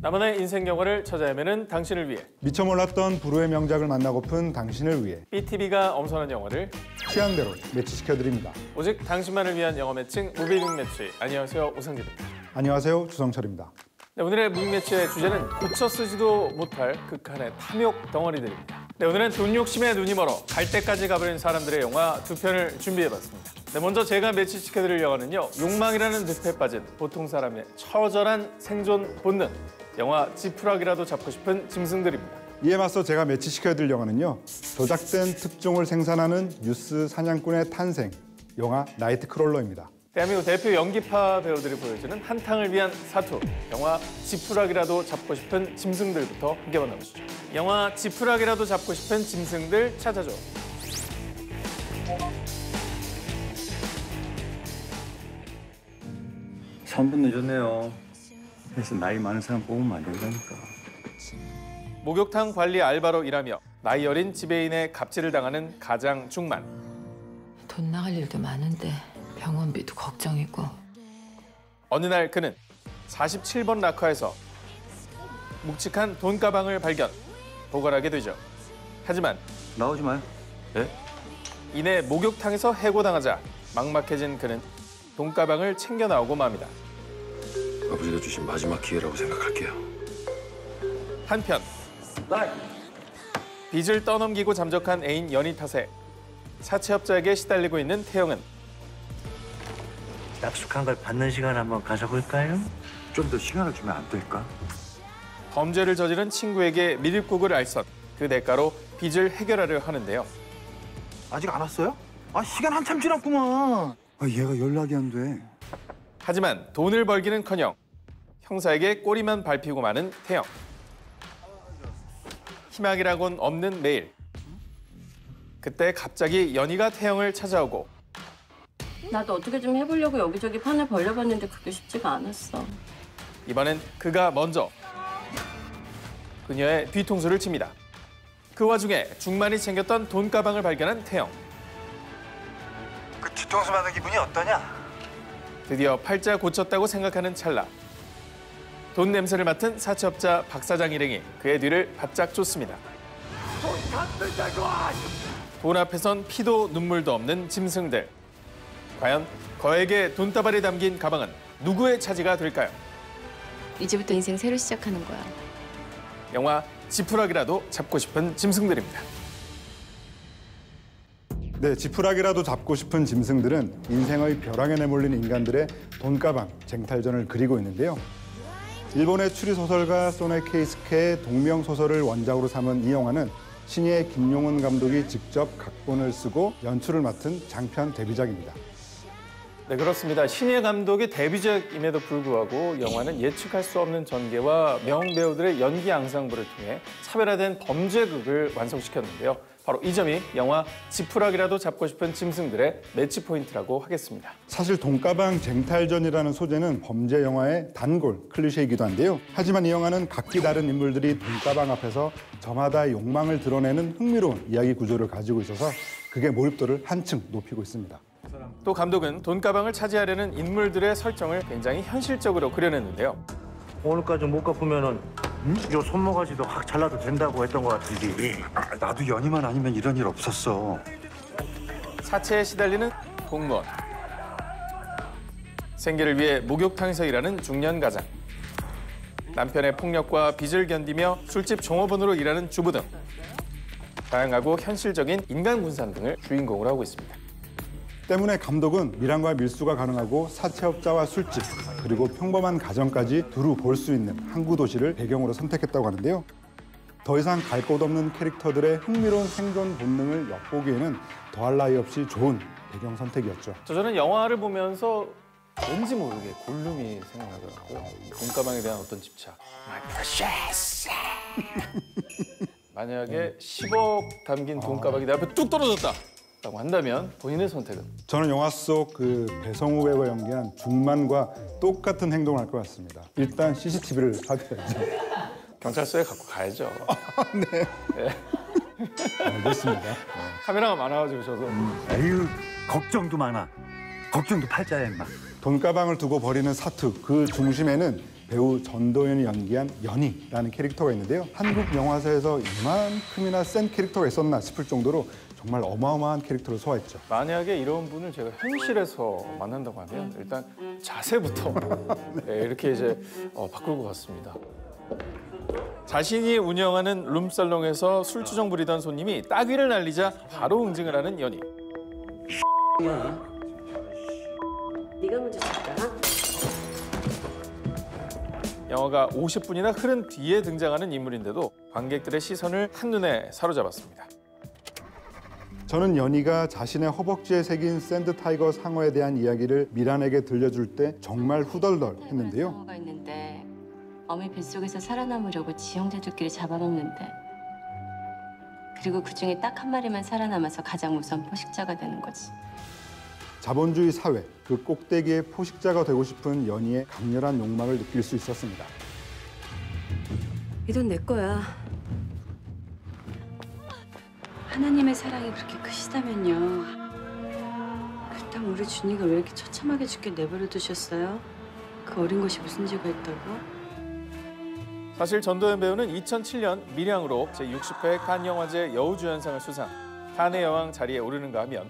나만의 인생 영화를 찾아 헤매는 당신을 위해, 미처 몰랐던 불후의 명작을 만나고픈 당신을 위해 BTV가 엄선한 영화를 취향대로 매치시켜드립니다. 오직 당신만을 위한 영화 매칭 무비빅 매치. 안녕하세요, 오상길입니다. 안녕하세요, 주성철입니다. 네, 오늘의 무비 매치의 주제는 고쳐 쓰지도 못할 극한의 탐욕 덩어리들입니다. 네, 오늘은 돈 욕심에 눈이 멀어 갈 때까지 가버린 사람들의 영화 두 편을 준비해봤습니다. 네, 먼저 제가 매치시켜드릴 영화는요, 욕망이라는 늪에 빠진 보통 사람의 처절한 생존 본능, 영화 지푸라기라도 잡고 싶은 짐승들입니다. 이에 맞서 제가 매치시켜드릴 영화는요, 조작된 특종을 생산하는 뉴스 사냥꾼의 탄생, 영화 나이트크롤러입니다. 대한민국 대표 연기파 배우들이 보여주는 한탕을 위한 사투, 영화 지푸라기라도 잡고 싶은 짐승들부터 함께 만나보시죠. 영화 지푸라기라도 잡고 싶은 짐승들 찾아줘. 3분 늦었네요. 그래서 나이 많은 사람 뽑으면 안 된다니까. 목욕탕 관리 알바로 일하며 나이 어린 지배인의 갑질을 당하는 가장 중만. 돈 나갈 일도 많은데 병원비도 걱정이고. 어느 날 그는 47번 락커에서 묵직한 돈가방을 발견, 보관하게 되죠. 하지만 나오지 마요. 예? 이내 목욕탕에서 해고당하자 막막해진 그는 돈가방을 챙겨 나오고 맙니다. 아버지가 주신 마지막 기회라고 생각할게요. 한편 빚을 떠넘기고 잠적한 애인 연희 탓에 사채업자에게 시달리고 있는 태영은 약속한 걸 받는 시간 한번 가져볼까요? 좀 더 시간을 주면 안 될까? 범죄를 저지른 친구에게 미립국을 알선, 그 대가로 빚을 해결하려 하는데요. 아직 안 왔어요? 아, 시간 한참 지났구만. 아, 얘가 연락이 안 돼. 하지만 돈을 벌기는커녕 형사에게 꼬리만 밟히고 마는 태영. 희망이라곤 없는 매일. 그때 갑자기 연희가 태영을 찾아오고 나도 어떻게 좀 해보려고 여기저기 판을 벌려봤는데 그게 쉽지가 않았어. 이번엔 그가 먼저 그녀의 뒤통수를 칩니다. 그 와중에 중만이 챙겼던 돈가방을 발견한 태영. 그 뒤통수 맞는 기분이 어떠냐? 드디어 팔자 고쳤다고 생각하는 찰나. 돈 냄새를 맡은 사채업자 박 사장 일행이 그의 뒤를 바짝 쫓습니다. 돈 앞에선 피도 눈물도 없는 짐승들. 과연 거액의 돈다발이 담긴 가방은 누구의 차지가 될까요? 이제부터 인생 새로 시작하는 거야. 영화 지푸라기라도 잡고 싶은 짐승들입니다. 네, 지푸라기라도 잡고 싶은 짐승들은 인생의 벼랑에 내몰린 인간들의 돈가방 쟁탈전을 그리고 있는데요. 일본의 추리소설가 소네 케이스케의 동명소설을 원작으로 삼은 이 영화는 신예의 김용훈 감독이 직접 각본을 쓰고 연출을 맡은 장편 데뷔작입니다. 네, 그렇습니다. 신예 감독의 데뷔작임에도 불구하고 영화는 예측할 수 없는 전개와 명배우들의 연기 앙상블을 통해 차별화된 범죄극을 완성시켰는데요. 바로 이 점이 영화 지푸라기라도 잡고 싶은 짐승들의 매치 포인트라고 하겠습니다. 사실 돈가방 쟁탈전이라는 소재는 범죄 영화의 단골 클리셰이기도 한데요. 하지만 이 영화는 각기 다른 인물들이 돈가방 앞에서 저마다의 욕망을 드러내는 흥미로운 이야기 구조를 가지고 있어서 그게 몰입도를 한층 높이고 있습니다. 또 감독은 돈가방을 차지하려는 인물들의 설정을 굉장히 현실적으로 그려냈는데요. 오늘까지 못 갚으면은 요 손모가지도 확 잘라도 된다고 했던 것 같은데. 나도 연희만 아니면 이런 일 없었어. 사채에 시달리는 공무원. 생계를 위해 목욕탕에서 일하는 중년 가장. 남편의 폭력과 빚을 견디며 술집 종업원으로 일하는 주부 등 다양하고 현실적인 인간 군산 등을 주인공으로 하고 있습니다. 때문에 감독은 밀항과 밀수가 가능하고 사채업자와 술집, 그리고 평범한 가정까지 두루 볼 수 있는 항구 도시를 배경으로 선택했다고 하는데요. 더 이상 갈 곳 없는 캐릭터들의 흥미로운 생존 본능을 엿보기에는 더할 나위 없이 좋은 배경 선택이었죠. 저는 영화를 보면서 왠지 모르게 골룸이 생각나더라고요. 돈가방에 대한 어떤 집착. My precious. 만약에 10억 담긴 돈가방이 내 앞에 뚝 떨어졌다 라고 한다면 본인의 선택은? 저는 영화 속 그 배성우 배우가 연기한 중만과 똑같은 행동을 할 것 같습니다. 일단 CCTV를 확인해야죠. 경찰서에 갖고 가야죠. 네. 네. 알겠습니다. 카메라가 많아가지고 저도. 아유, 걱정도 많아. 걱정도 팔자야, 임마. 돈가방을 두고 벌이는 사투, 그 중심에는 배우 전도연이 연기한 연희라는 캐릭터가 있는데요. 한국 영화사에서 이만큼이나 센 캐릭터가 있었나 싶을 정도로 정말 어마어마한 캐릭터를 소화했죠. 만약에 이런 분을 제가 현실에서 만난다고 하면 일단 자세부터 네, 이렇게 이제 바꿀 것 같습니다. 자신이 운영하는 룸살롱에서 술주정 부리던 손님이 따귀를 날리자 바로 응징을 하는 연희. 네가 먼저 쳤다. 영화가 50분이나 흐른 뒤에 등장하는 인물인데도 관객들의 시선을 한눈에 사로잡았습니다. 저는 연희가 자신의 허벅지에 새긴 샌드 타이거 상어에 대한 이야기를 미란에게 들려줄 때 정말 후덜덜했는데요. 상어가 있는데 어미 뱃속에서 살아남으려고 지형자들끼리 잡아먹는데 그리고 그중에 딱 한 마리만 살아남아서 가장 무서운 포식자가 되는 거지. 자본주의 사회 그 꼭대기의 포식자가 되고 싶은 연희의 강렬한 욕망을 느낄 수 있었습니다. 이 돈 내 거야. 하나님의 사랑이 그렇게 크시다면요. 그렇다면 우리 준이가 왜 이렇게 처참하게 죽게 내버려 두셨어요? 그 어린 것이 무슨 죄가 있다고? 사실 전도연 배우는 2007년 밀양으로 제60회 칸 영화제 여우주연상을 수상, 칸의 여왕 자리에 오르는가 하면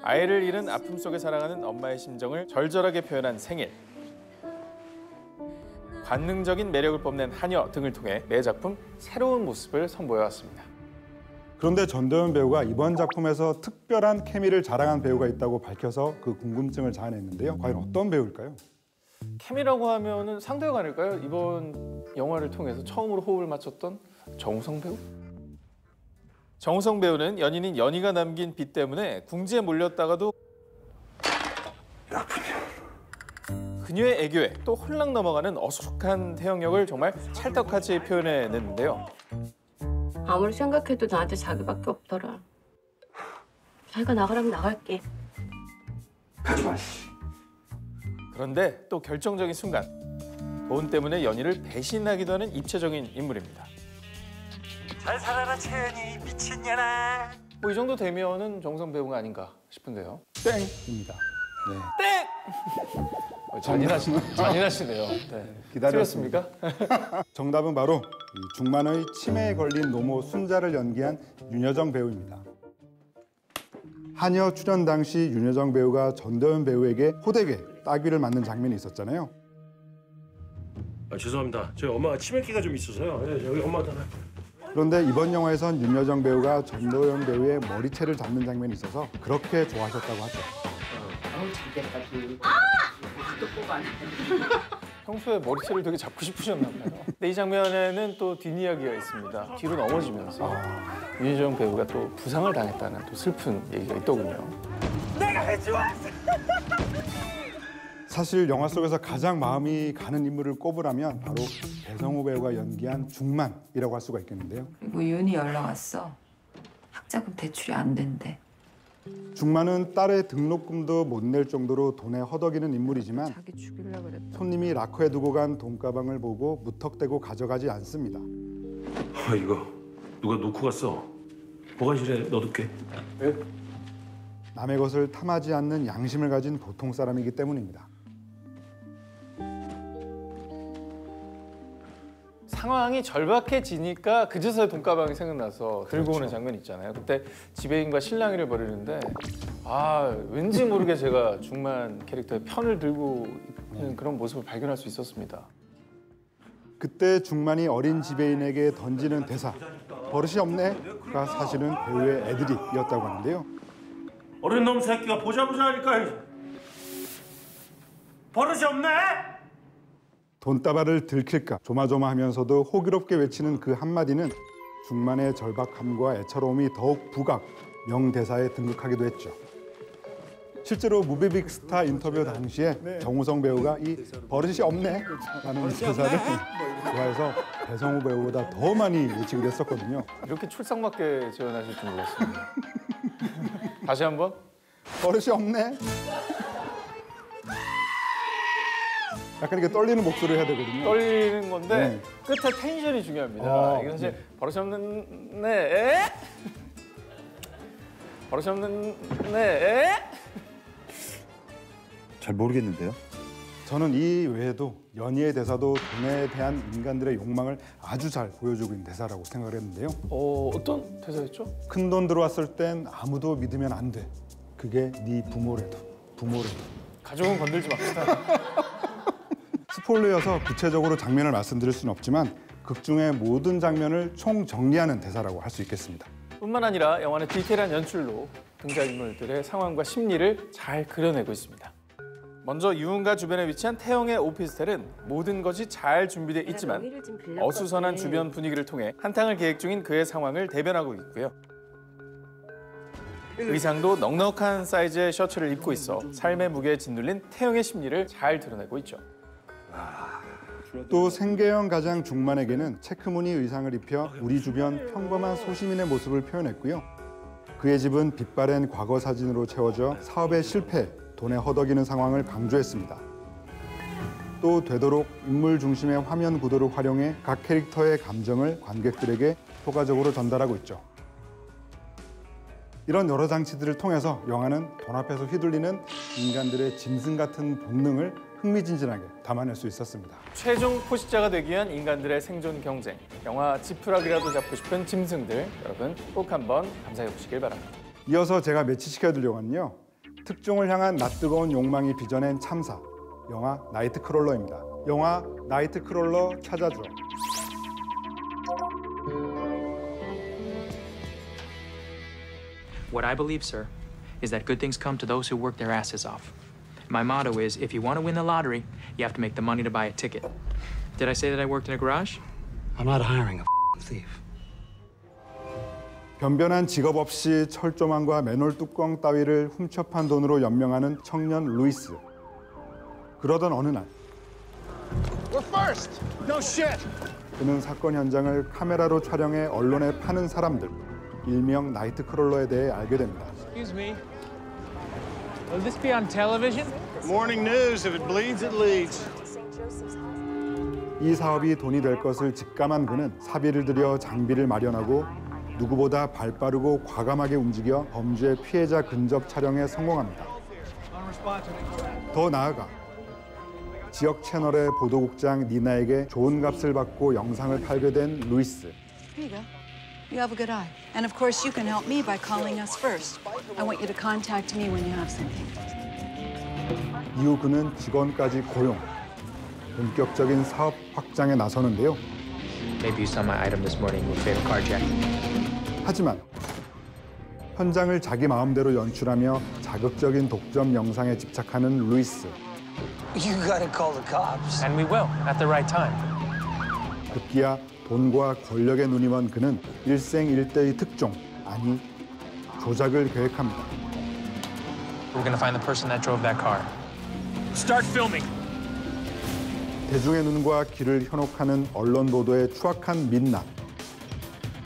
아이를 잃은 아픔 속에 살아가는 엄마의 심정을 절절하게 표현한 생일, 관능적인 매력을 뽐낸 하녀 등을 통해 매 작품 새로운 모습을 선보여왔습니다. 그런데 전도연 배우가 이번 작품에서 특별한 케미를 자랑한 배우가 있다고 밝혀서 그 궁금증을 자아냈는데요. 과연 어떤 배우일까요? 케미라고 하면은 상대가 아닐까요? 이번 영화를 통해서 처음으로 호흡을 맞췄던 정우성 배우? 정우성 배우는 연인인 연희가 남긴 빚 때문에 궁지에 몰렸다가도 그녀의 애교에 또 홀랑 넘어가는 어수룩한 태영역을 정말 찰떡같이 표현해냈는데요. 아무리 생각해도 나한테 자기밖에 없더라. 자기가 나가라면 나갈게. 그런데 또 결정적인 순간 돈 때문에 연희를 배신하기도 하는 입체적인 인물입니다. 잘 살아라 채연이 미친년아. 뭐 이 정도 되면은 정우성 배우가 아닌가 싶은데요. 땡입니다. 네. 잔인하시네요. 네. 기다렸습니다. 틀렸습니까? 정답은 바로 이 중만의 치매에 걸린 노모 순자를 연기한 윤여정 배우입니다. 하녀 출연 당시 윤여정 배우가 전도연 배우에게 호되게 따귀를 맞는 장면이 있었잖아요. 죄송합니다. 저희 엄마가 치매기가 좀 있어서요. 예, 여기 엄마 따라. 그런데 이번 영화에선 윤여정 배우가 전도연 배우의 머리채를 잡는 장면이 있어서 그렇게 좋아하셨다고 하죠. 평소에 머리채를 되게 잡고 싶으셨나 봐요. 근데 이 장면에는 또 뒷이야기가 있습니다. 뒤로 넘어지면서 윤여정 배우가 또 부상을 당했다는 또 슬픈 얘기가 있더군요. 내가 왜 좋아했어? 사실 영화 속에서 가장 마음이 가는 인물을 꼽으라면 바로 배성우 배우가 연기한 중만이라고 할 수가 있겠는데요. 그리고 윤이 연락 왔어. 학자금 대출이 안 된대. 중만은 딸의 등록금도 못 낼 정도로 돈에 허덕이는 인물이지만 자기 죽이려고 그랬다. 손님이 락커에 두고 간 돈가방을 보고 무턱대고 가져가지 않습니다. 이거 누가 놓고 갔어? 보관실에 넣어둘게. 남의 것을 탐하지 않는 양심을 가진 보통 사람이기 때문입니다. 상황이 절박해지니까 그제서야 돈가방이 생각나서 들고 오는 장면 있잖아요. 그때 지배인과 실랑이를 벌이는데 왠지 모르게 제가 중만 캐릭터의 편을 들고 있는 그런 모습을 발견할 수 있었습니다. 그때 중만이 어린 지배인에게 던지는 대사 버릇이 없네가 사실은 배우의 애드립이었다고 하는데요. 어린 놈 새끼가 보자 하니까 버릇이 없네. 돈다발을 들킬까 조마조마하면서도 호기롭게 외치는 그 한마디는 중만의 절박함과 애처로움이 더욱 부각, 명대사에 등극하기도 했죠. 실제로 무비빅스타 인터뷰 당시에 정우성 배우가 이 버릇이 없네 라는 대사를 좋아해서 배성우 배우보다 더 많이 외치기도 했었거든요. 이렇게 출상맞게 재현하실 줄 몰랐습니다. 다시 한번. 버릇이 없네. 약간 이렇게 떨리는 목소리를 해야 되거든요. 떨리는 건데 네. 끝에 텐션이 중요합니다. 이게 사실 버릇이 없는 애? 버릇이 없는 애? 잘 모르겠는데요. 저는 이 외에도 연희의 대사도 돈에 대한 인간들의 욕망을 아주 잘 보여주고 있는 대사라고 생각을 했는데요. 어떤 대사였죠? 큰 돈 들어왔을 땐 아무도 믿으면 안 돼. 그게 네 부모래도. 가족은 건들지 맙시다. 스포일러여서 구체적으로 장면을 말씀드릴 수는 없지만 극 중의 모든 장면을 총정리하는 대사라고 할 수 있겠습니다. 뿐만 아니라 영화는 디테일한 연출로 등장인물들의 상황과 심리를 잘 그려내고 있습니다. 먼저 유흥가 주변에 위치한 태영의 오피스텔은 모든 것이 잘 준비되어 있지만 어수선한 주변 분위기를 통해 한탕을 계획 중인 그의 상황을 대변하고 있고요. 의상도 넉넉한 사이즈의 셔츠를 입고 있어 삶의 무게에 짓눌린 태영의 심리를 잘 드러내고 있죠. 또 생계형 가장 중만에게는 체크무늬 의상을 입혀 우리 주변 평범한 소시민의 모습을 표현했고요. 그의 집은 빛바랜 과거 사진으로 채워져 사업의 실패, 돈에 허덕이는 상황을 강조했습니다. 또 되도록 인물 중심의 화면 구도를 활용해 각 캐릭터의 감정을 관객들에게 효과적으로 전달하고 있죠. 이런 여러 장치들을 통해서 영화는 돈 앞에서 휘둘리는 인간들의 짐승 같은 본능을 흥미진진하게 담아낼 수 있었습니다. 최종 포식자가 되기 위한 인간들의 생존 경쟁. 영화 지푸라기라도 잡고 싶은 짐승들. 여러분 꼭 한번 감상해 보시길 바랍니다. 이어서 제가 매치시켜드리려고 하는요. 특종을 향한 낯뜨거운 욕망이 빚어낸 참사. 영화 나이트크롤러입니다. 영화 나이트크롤러 찾아줘. What I believe, sir, is that good things come to those who work their asses off. My motto is, if you want to win the lottery, you have to make the money to buy a ticket. Did I say that I worked in a garage? I'm not hiring a thief. 변변한 직업 없이 철조망과 맨홀 뚜껑 따위를 훔쳐판 돈으로 연명하는 청년 루이스. 그러던 어느 날 We're first. No shit. 그는 사건 현장을 카메라로 촬영해 언론에 파는 사람들, 일명 나이트크롤러에 대해 알게 됩니다. Excuse me. Will this be on television? Morning news. If it bleeds, it leads. 이 사업이 돈이 될 것을 직감한 그는 사비를 들여 장비를 마련하고 누구보다 발빠르고 과감하게 움직여 범죄 피해자 근접 촬영에 성공합니다. 더 나아가 지역 채널의 보도국장 니나에게 좋은 값을 받고 영상을 팔게 된 루이스. Here you go. You have a good eye. And of course, you can help me by calling us first. I want you to contact me when you have something. 이후 그는 직원까지 고용, 본격적인 사업 확장에 나서는데요. Maybe you saw my item this morning with fatal carjacking. 하지만 현장을 자기 마음대로 연출하며 자극적인 독점 영상에 집착하는 루이스. You gotta call the cops. And we will, at the right time. 급기야 돈과 권력에 눈이 먼 그는 일생일대의 특종, 아니 조작을 계획합니다. We're gonna find the person that drove that car. Start filming. 대중의 눈과 귀를 현혹하는 언론 보도의 추악한 민낯.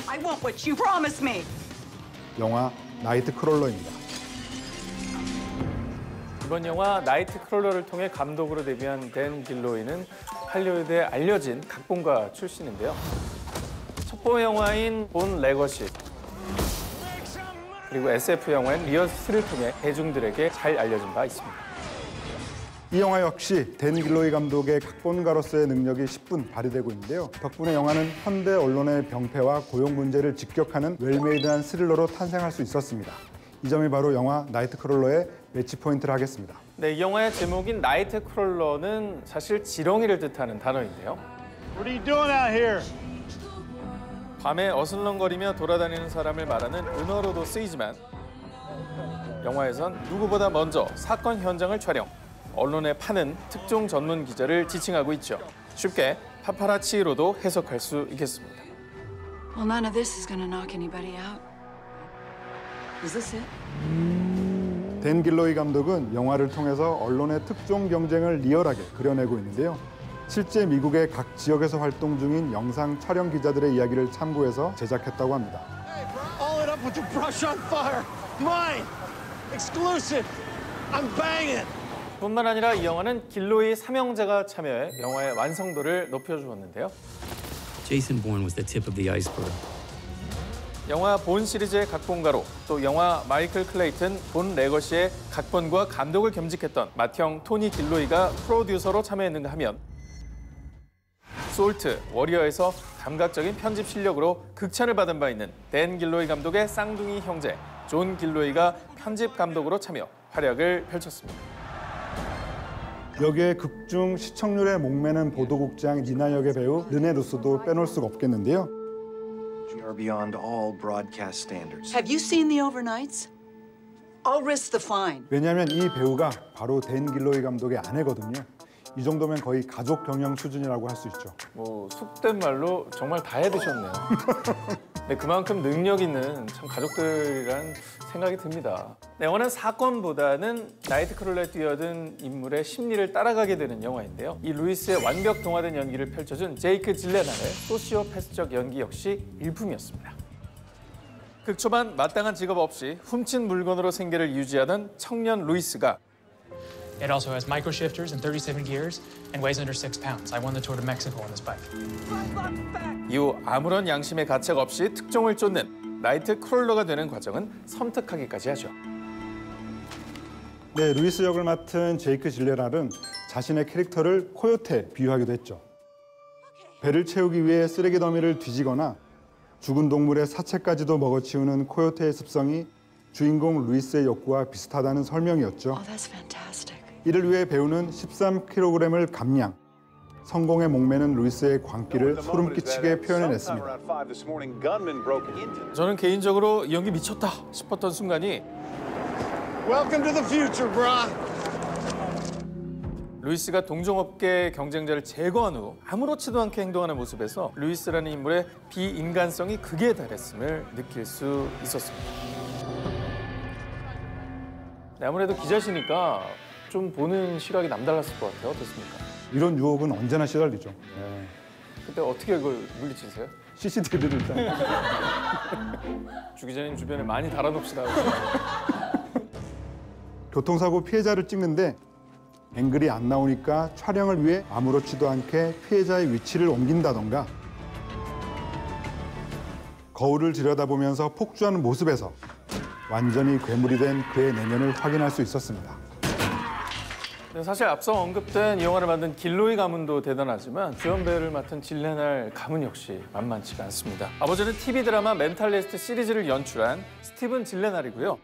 I want what you promised me. 영화 나이트크롤러입니다. 이번 영화 나이트크롤러를 통해 감독으로 데뷔한 댄 길로이는 할리우드에 알려진 각본가 출신인데요. 첩보 영화인 본 레거시 그리고 SF 영화인 리어스를 통해 대중들에게 잘 알려진 바 있습니다. 이 영화 역시 댄 길로이 감독의 각본가로서의 능력이 10분 발휘되고 있는데요. 덕분에 영화는 현대 언론의 병폐와 고용 문제를 직격하는 웰메이드한 스릴러로 탄생할 수 있었습니다. 이 점이 바로 영화 나이트크롤러의 매치 포인트를 하겠습니다. 네, 이 영화의 제목인 나이트크롤러는 사실 지렁이를 뜻하는 단어인데요. What are you doing out here? 밤에 어슬렁거리며 돌아다니는 사람을 말하는 은어로도 쓰이지만 영화에선 누구보다 먼저 사건 현장을 촬영, 언론에 파는 특종 전문 기자를 지칭하고 있죠. 쉽게 파파라치로도 해석할 수 있겠습니다. Well, none of this is gonna knock anybody out. Is this it? 댄 길로이 감독은 영화를 통해서 언론의 특종 경쟁을 리얼하게 그려내고 있는데요. 실제 미국의 각 지역에서 활동 중인 영상 촬영 기자들의 이야기를 참고해서 제작했다고 합니다. All it up with the brush on fire. Mine. Exclusive. I'm banging. 뿐만 아니라 이 영화는 길로이 삼형제가 참여해 영화의 완성도를 높여주었는데요. Jason Bourne was the tip of the iceberg. 영화 본 시리즈의 각본가로 또 영화 마이클 클레이튼, 본 레거시의 각본과 감독을 겸직했던 맏형 토니 길로이가 프로듀서로 참여했는가 하면 솔트, 워리어에서 감각적인 편집 실력으로 극찬을 받은 바 있는 댄 길로이 감독의 쌍둥이 형제 존 길로이가 편집 감독으로 참여, 활약을 펼쳤습니다. 여기에 극중 시청률에 목매는 보도국장 니나 역의 배우 르네 루소도 빼놓을 수가 없겠는데요. You are beyond all broadcast standards. Have you seen the overnights? I'll risk the fine. 왜냐하면 이 배우가 바로 댄 길로이 감독의 아내거든요. 이 정도면 거의 가족 경영 수준이라고 할 수 있죠. 뭐 속된 말로 정말 다 해드셨네요. 네, 그만큼 능력 있는 참 가족들이란 생각이 듭니다. 네, 영화는 사건보다는 나이트크롤러에 뛰어든 인물의 심리를 따라가게 되는 영화인데요. 이 루이스의 완벽 동화된 연기를 펼쳐준 제이크 질레날의 소시오패스적 연기 역시 일품이었습니다. 극 초반 마땅한 직업 없이 훔친 물건으로 생계를 유지하던 청년 루이스가 It also has micro shifters and 37 gears and weighs under 6 pounds. I won the Tour de Mexico on this bike. 이후 아무런 양심의 가책 없이 특종을 쫓는 나이트 크롤러가 되는 과정은 섬뜩하기까지 하죠. 네, 루이스 역을 맡은 제이크 질레날은 자신의 캐릭터를 코요테에 비유하기도 했죠. 배를 채우기 위해 쓰레기 더미를 뒤지거나 죽은 동물의 사체까지도 먹어치우는 코요테의 습성이 주인공 루이스의 욕구와 비슷하다는 설명이었죠. Oh, that's fantastic. 이를 위해 배우는 13kg을 감량, 성공에 목매는 루이스의 광기를 소름 끼치게 표현해냈습니다. 저는 개인적으로 이 연기 미쳤다 싶었던 순간이 Welcome to the future, brah. 루이스가 동종업계 경쟁자를 제거한 후 아무렇지도 않게 행동하는 모습에서 루이스라는 인물의 비인간성이 극에 달했음을 느낄 수 있었습니다. 네, 아무래도 기자시니까 좀 보는 시각이 남달랐을 것 같아요. 어떻습니까? 이런 유혹은 언제나 시달리죠. 네. 그때 어떻게 이걸 물리치세요? CCTV를 일단. 주 기자님 주변에 많이 달아놓읍시다. 교통사고 피해자를 찍는데 앵글이 안 나오니까 촬영을 위해 아무렇지도 않게 피해자의 위치를 옮긴다던가 거울을 들여다보면서 폭주하는 모습에서 완전히 괴물이 된 그의 내면을 확인할 수 있었습니다. 네, 사실 앞서 언급된 이 영화를 만든 길로이 가문도 대단하지만 주연 배우를 맡은 질레날 가문 역시 만만치가 않습니다. 아버지는 TV 드라마 멘탈리스트 시리즈를 연출한 스티븐 질레날이고요.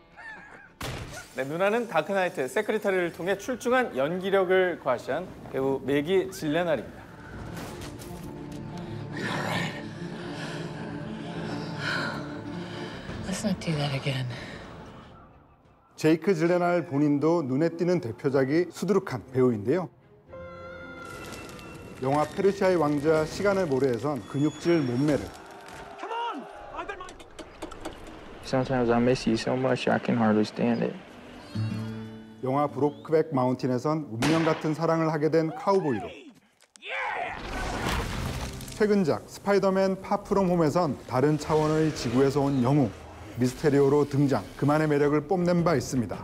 네, 누나는 다크나이트, 세크리터리를 통해 출중한 연기력을 과시한 배우 매기 질레날입니다. Let's not do that again. 제이크 질레날 본인도 눈에 띄는 대표작이 수두룩한 배우인데요. 영화 페르시아의 왕자 시간을 모래에선 근육질 몸매를 Sometimes I miss you so much I can hardly stand it. 영화 브로크백 마운틴에선 운명 같은 사랑을 하게 된 카우보이로 최근작 스파이더맨 파프롬 홈에선 다른 차원의 지구에서 온 영웅 미스테리오로 등장, 그만의 매력을 뽐낸 바 있습니다.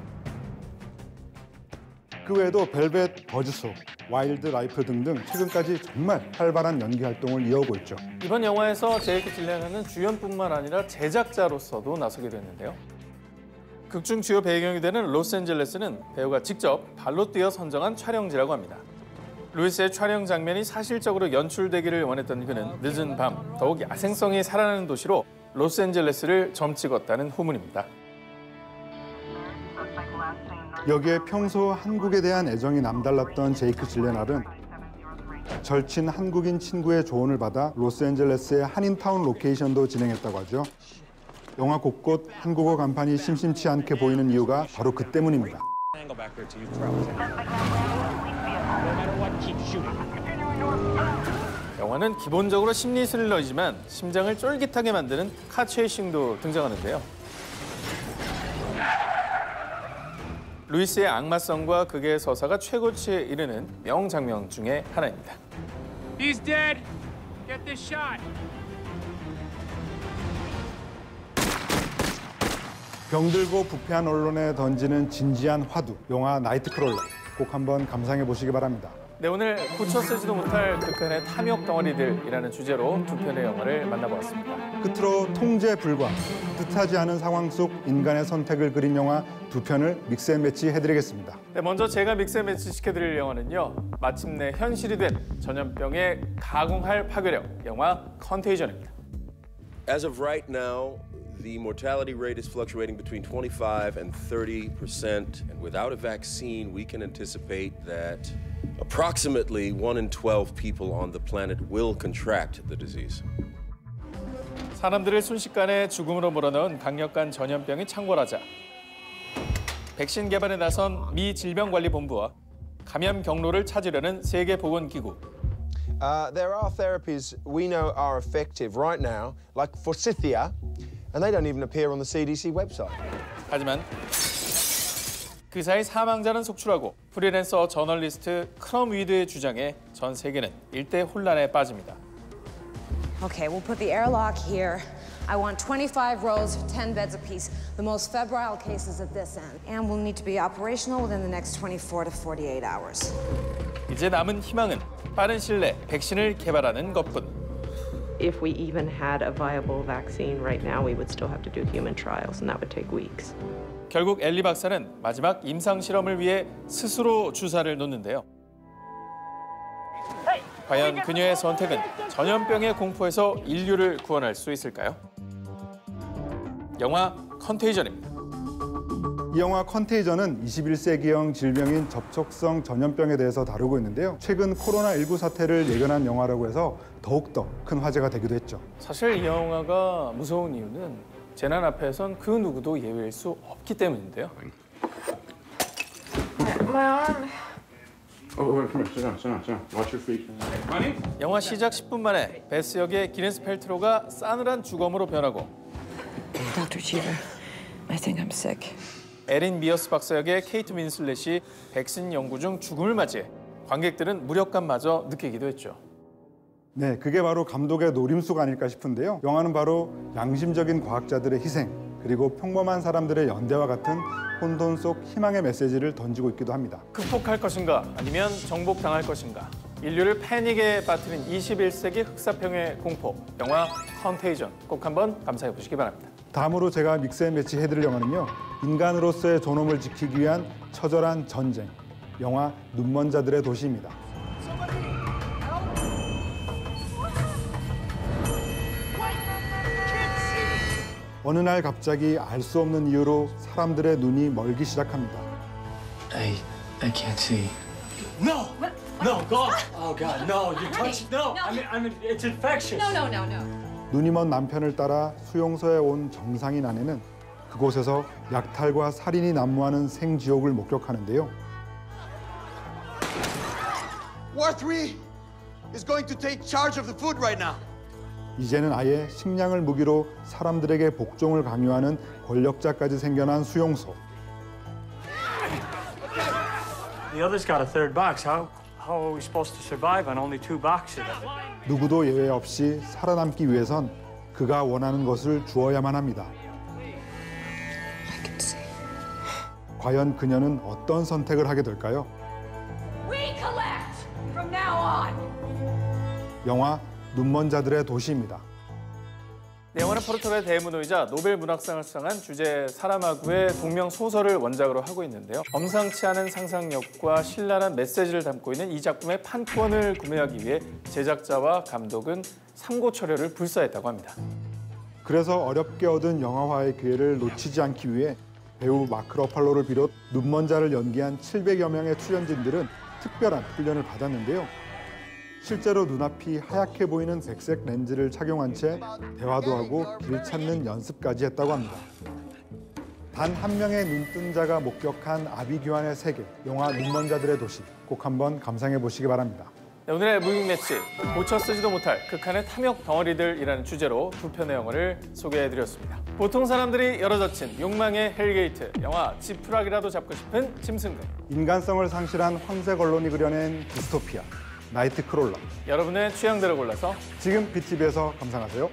그 외에도 벨벳 버즈소, 와일드 라이프 등등 최근까지 정말 활발한 연기 활동을 이어오고 있죠. 이번 영화에서 제이크 질레날은 주연뿐만 아니라 제작자로서도 나서게 됐는데요. 극중 주요 배경이 되는 로스앤젤레스는 배우가 직접 발로 뛰어 선정한 촬영지라고 합니다. 루이스의 촬영 장면이 사실적으로 연출되기를 원했던 그는 늦은 밤 더욱 야생성이 살아나는 도시로 로스앤젤레스를 점찍었다는 후문입니다. 여기에 평소 한국에 대한 애정이 남달랐던 제이크 질레날은 절친 한국인 친구의 조언을 받아 로스앤젤레스의 한인타운 로케이션도 진행했다고 하죠. 영화 곳곳 한국어 간판이 심심치 않게 보이는 이유가 바로 그 때문입니다. 영화는 기본적으로 심리 스릴러이지만 심장을 쫄깃하게 만드는 카 체이싱도 등장하는데요. 루이스의 악마성과 극의 서사가 최고치에 이르는 명장면 중에 하나입니다. He's dead. Get this shot. 병들고 부패한 언론에 던지는 진지한 화두, 영화 나이트크롤러 꼭 한번 감상해 보시기 바랍니다. 네, 오늘 고쳐 쓰지도 못할 극한의 탐욕 덩어리들이라는 주제로 두 편의 영화를 만나보았습니다. 끝으로 통제 불가, 뜻하지 않은 상황 속 인간의 선택을 그린 영화 두 편을 믹스앤매치 해드리겠습니다. 네, 먼저 제가 믹스앤매치 시켜드릴 영화는요. 마침내 현실이 된 전염병의 가공할 파괴력, 영화 컨테이전입니다. As of right now, the mortality rate is fluctuating between 25 and 30%. And without a vaccine, we can anticipate that approximately 1 in 12 people on the planet will contract the disease. 사람들을 순식간에 죽음으로 몰아넣은 강력한 전염병이 창궐하자 백신 개발에 나선 미 질병관리본부와 감염 경로를 찾으려는 세계보건기구. There are therapies we know are effective right now, like Forsythia, and they don't even appear on the CDC website. 하지만 그 사이 사망자는 속출하고 프리랜서 저널리스트 크럼 위드의 주장에 전 세계는 일대 혼란에 빠집니다. Okay, we'll put the airlock here. I want 25 rows, 10 beds apiece. The most febrile cases at this end. And we'll need to be operational within the next 24 to 48 hours. 이제 남은 희망은 빠른 시일 내 백신을 개발하는 것뿐. If we even had a viable vaccine right now, we would still have to do human trials, and that would take weeks. 결국 엘리 박사는 마지막 임상 실험을 위해 스스로 주사를 놓는데요. 과연 그녀의 선택은 전염병의 공포에서 인류를 구원할 수 있을까요? 영화 컨테이전입니다. 이 영화 컨테이전은 21세기형 질병인 접촉성 전염병에 대해서 다루고 있는데요. 최근 코로나19 사태를 예견한 영화라고 해서 더욱더 큰 화제가 되기도 했죠. 사실 이 영화가 무서운 이유는 재난 앞에선 그 누구도 예외일 수 없기 때문인데요. My arm. Oh, come here. Sit down. Watch your feet. Honey? 영화 시작 10분 만에 베스 역의 기네스 펠트로가 싸늘한 주검으로 변하고 Dr. Cheever, I think I'm sick. 에린 미어스 박사 역의 케이트 윈슬렛이 백신 연구 중 죽음을 맞이해 관객들은 무력감마저 느끼기도 했죠. 네, 그게 바로 감독의 노림수가 아닐까 싶은데요. 영화는 바로 양심적인 과학자들의 희생, 그리고 평범한 사람들의 연대와 같은 혼돈 속 희망의 메시지를 던지고 있기도 합니다. 극복할 것인가 아니면 정복당할 것인가. 인류를 패닉에 빠뜨린 21세기 흑사병의 공포. 영화 컨테이전. 꼭 한번 감상해 보시기 바랍니다. 다음으로 제가 믹스앤매치 해드릴 영화는요. 인간으로서의 존엄을 지키기 위한 처절한 전쟁. 영화 눈먼 자들의 도시입니다. 어느 날 갑자기 알 수 없는 이유로 사람들의 눈이 멀기 시작합니다. I can't see. No, God. Oh God, no! You touched. No, I mean, it's infectious. No. 눈이 먼 남편을 따라 수용소에 온 정상인 아내는 그곳에서 약탈과 살인이 난무하는 생지옥을 목격하는데요. War 3 is going to take charge of the food right now. 이제는 아예 식량을 무기로 사람들에게 복종을 강요하는 권력자까지 생겨난 수용소. The others got a third box. How are we supposed to survive on only 2 boxes of it? 누구도 예외 없이 살아남기 위해선 그가 원하는 것을 주어야만 합니다. 과연 그녀는 어떤 선택을 하게 될까요? We collect from now on. 영화 눈먼 자들의 도시입니다. 네, 영화는 포르투갈의 대문호이자 노벨 문학상을 수상한 주제 사라마구의 동명 소설을 원작으로 하고 있는데요. 범상치 않은 상상력과 신랄한 메시지를 담고 있는 이 작품의 판권을 구매하기 위해 제작자와 감독은 상고 철회를 불사했다고 합니다. 그래서 어렵게 얻은 영화화의 기회를 놓치지 않기 위해 배우 마크 러팔로를 비롯 눈먼 자를 연기한 700여 명의 출연진들은 특별한 훈련을 받았는데요. 실제로 눈앞이 하얗게 보이는 백색 렌즈를 착용한 채 대화도 하고 길 찾는 연습까지 했다고 합니다. 단 한 명의 눈뜬 자가 목격한 아비규환의 세계, 영화 눈먼 자들의 도시, 꼭 한번 감상해 보시기 바랍니다. 네, 오늘의 무빙 매치, 고쳐 쓰지도 못할 극한의 탐욕 덩어리들이라는 주제로 두 편의 영화를 소개해드렸습니다. 보통 사람들이 열어젖힌 욕망의 헬게이트, 영화 지푸라기라도 잡고 싶은 짐승들. 인간성을 상실한 황색 언론이 그려낸 디스토피아, 나이트크롤러. 여러분의 취향대로 골라서 지금 BTV에서 감상하세요.